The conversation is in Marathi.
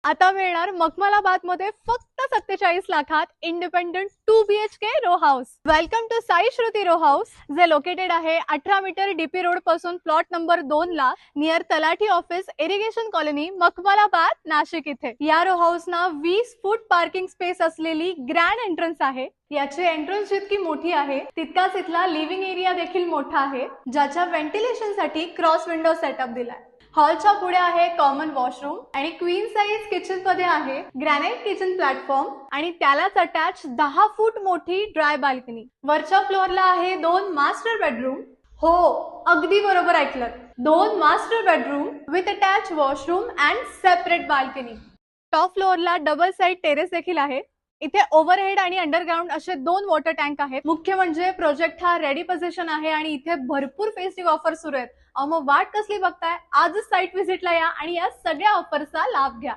आता मिळणार मखमलाबाद मध्ये फक्त 47 लाखात independent 2 BHK row house. Welcome to Sai Shruti row house, जे लोकेटेड आहे 18 मीटर DP रोड पासून प्लॉट नंबर 2 ला, नियर तलाठी office, irrigation colony, Makhmalabad, Nashik इथे. या रो हाऊस ना 20 फूट पार्किंग स्पेस असलेली ग्रँड एंट्रन्स आहे. याची एंट्रन्स जितकी मोठी आहे तितकाच इथला लिव्हिंग एरिया देखील मोठा आहे, ज्याच्या व्हेंटिलेशन साठी क्रॉस विंडो सेटअप दिलाय. हॉलच्या पुढे आहे कॉमन वॉशरूम आणि क्वीन साइज किचन मध्ये आहे ग्रॅनाइट किचन प्लॅटफॉर्म आणि त्यालाच अटॅच 10 फूट मोठी ड्राय बाल्कनी. वरच्या फ्लोअरला आहे 2 मास्टर बेडरूम. हो, अगदी बरोबर ऐकलं, 2 master bedroom with attach washroom and separate balcony. Top फ्लोअरला डबल साइड टेरेस देखील आहे. इथे ओव्हरहेड आणि अंडरग्राउंड असे 2 वॉटर टँक आहेत. मुख्य म्हणजे प्रोजेक्ट हा रेडी पोझिशन आहे आणि इथे भरपूर फेस्टिव्ह ऑफर सुरू आहेत. मग वाट कसली बघताय, आजच साईट व्हिजिटला या आणि या सगळ्या ऑफरचा लाभ घ्या.